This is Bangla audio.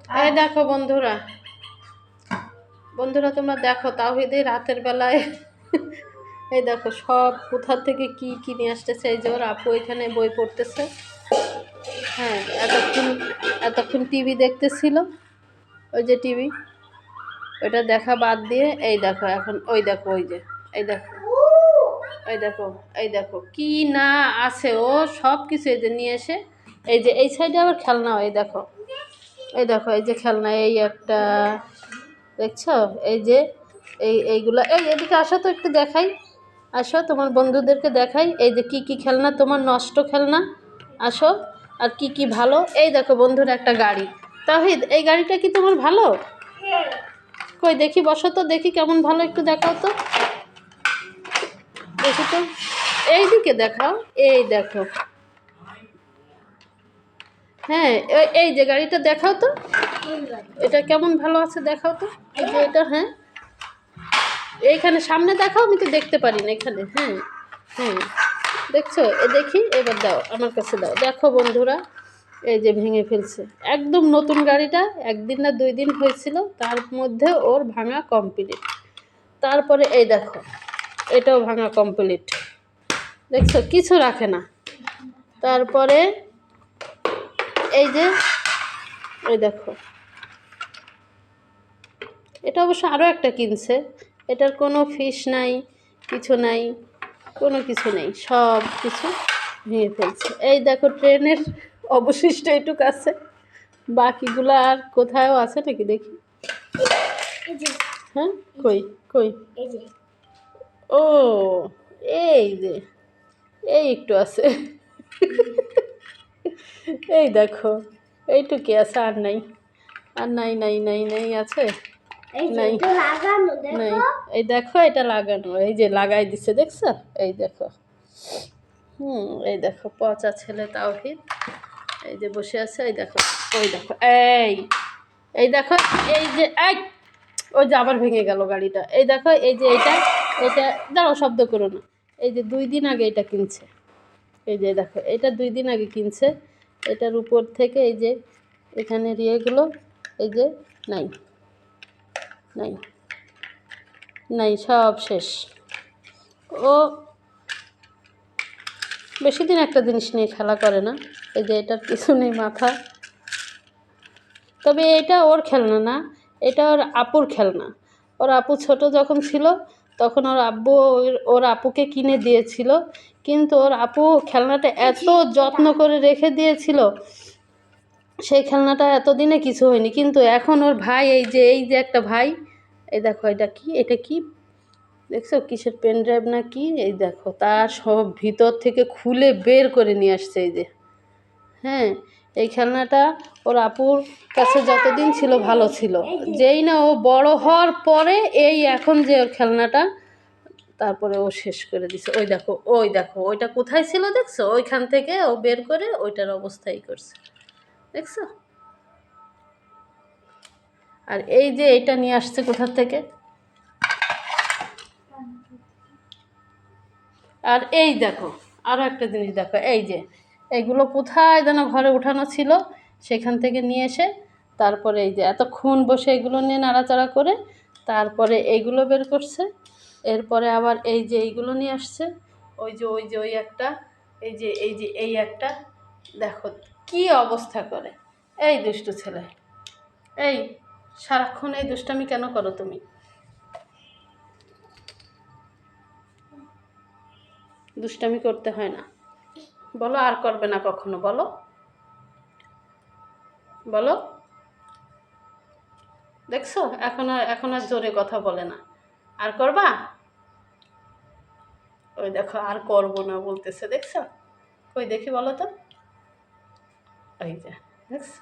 এই দেখো বন্ধুরা, বন্ধুরা তোমরা দেখো তাওহিদের রাতের বেলায় এই দেখো সব কোথা থেকে কি কি নিয়ে আসতেছে। এই যে ওর আপু এখানে বই পড়তেছে। হ্যাঁ, এতক্ষণ টিভি দেখতেছিল, ওই যে টিভি, ওইটা দেখা বাদ দিয়ে এই দেখো এখন ওই দেখো, ওই যে এই দেখো, এই দেখো, এই দেখো কি না আছে, ও সব কিছু এই যে নিয়ে এসে এই যে এই সাইডে আবার খেলনা, এই দেখো, এই দেখো, এই যে খেলনা, এই একটা দেখছো, এই যে এইগুলা, এদিকে আসো তো একটু দেখাই, আসো তোমার বন্ধুদেরকে দেখাই, এই যে কি কি খেলনা তোমার নষ্ট খেলনা, আসো, আর কি কি ভালো, এই দেখো বন্ধুরা একটা গাড়ি। তাহিদ, এই গাড়িটা কি তোমার ভালো? কই দেখি, বসো তো দেখি কেমন ভালো, একটু দেখাও তো দেখি তো, এইদিকে দেখাও, এই দেখো, হ্যাঁ এই যে গাড়িটা দেখাও তো, এটা কেমন ভালো আছে দেখাও তো, এই যে এটা, হ্যাঁ এইখানে সামনে দেখাও, আমি তো দেখতে পারি না এখানে, হ্যাঁ হ্যাঁ দেখছো, দেখি এবার দাও আমার কাছে দাও, দেখো বন্ধুরা, এই যে ভেঙে ফেলছে একদম নতুন গাড়িটা, একদিন না 2 দিন হয়েছিল, তার মধ্যে ওর ভাঙা কমপ্লিট। তারপরে এই দেখো, এটাও ভাঙা কমপ্লিট, দেখছো কিছু রাখে না। তারপরে এই যে এই দেখো, এটা অবশ্য আরও একটা কিনছে, এটার কোনো ফিস নাই, কিছু নাই, কোনো কিছু নেই, সব কিছু ভেঙে ফেলছে। এই দেখো ট্রেনের অবশিষ্ট এটুকু আছে, বাকিগুলো আর কোথাও আছে নাকি দেখি, হ্যাঁ কই কই, ও এই যে এই একটু আছে এই দেখো এইটুকি আছে, আর নাই, আর নাই নাই নাই নাই আছে, নাই নাই, এই দেখো এটা লাগানো, এই যে লাগাই দিছে দেখছো, এই দেখো, এই দেখো পচা ছেলে তাওহিদ, এই যে বসে আছে, এই দেখো, ওই দেখো, এই দেখো, এই যে ওই যে আবার ভেঙে গেল গাড়িটা, এই দেখো, এই যে এটা দাঁড়াও শব্দ করো না, এই যে 2 দিন আগে এটা কিনছে, এই যে দেখো এটা 2 দিন আগে কিনছে, এটার উপর থেকে এই যে এখানে ইয়েগুলো, এই যে নাই নাই নাই, সব শেষ। ও বেশি দিন একটা জিনিস নিয়ে খেলা করে না, এই যে এটার কিছু নেই মাথা, তবে এটা ওর খেলনা না, এটা ওর আপুর খেলনা। ওর আপু ছোট যখন ছিল তখন ওর আব্বু ওর আপুকে কিনে দিয়েছিল, কিন্তু ওর আপু খেলনাটা এত যত্ন করে রেখে দিয়েছিল, সেই খেলনাটা এতদিনে কিছু হয়নি, কিন্তু এখন ওর ভাই, এই যে একটা ভাই, এই দেখো এটা কি, এটা কি দেখছো, কিসের পেন ড্রাইভ না কি, এই দেখো তার সব ভিতর থেকে খুলে বের করে নিয়ে আসছে, এই যে, হ্যাঁ এই খেলনাটা ওর আপুর কাছে যতদিন ছিল ভালো ছিল, যেই না ও বড় হওয়ার পরে এই এখন যে ওর খেলনাটা, তারপরে ও শেষ করে দিছে। ওই দেখো, ওই দেখো ওইটা কোথায় ছিল দেখছো, ওইখান থেকে ও বের করে ওইটার অবস্থাই করছে, দেখছো। আর এই যে এটা নিয়ে আসছে কোথা থেকে, আর এই দেখো আরও একটা জিনিস দেখো, এই যে এগুলো কোথায় যেন ঘরে উঠানো ছিল, সেখান থেকে নিয়ে এসে তারপরে এই যে এতক্ষণ বসে এগুলো নিয়ে নাড়াচাড়া করে তারপরে এইগুলো বের করছে, এরপরে আবার এই যে এইগুলো নিয়ে আসছে, ওই একটা, এই একটা, দেখো কি অবস্থা করে, এই দুষ্টু ছেলে, এই সারাক্ষণ এই দুষ্টামি কেন করো তুমি? দুষ্টামি করতে হয় না, বলো আর করবে না কখনো, বলো বলো, দেখছো এখন আর জোরে কথা বলে না, আর করবা, ওই দেখো আর করবো না বলতেছে, দেখছো, ওই দেখি বলো তো, ওই যে দেখছো।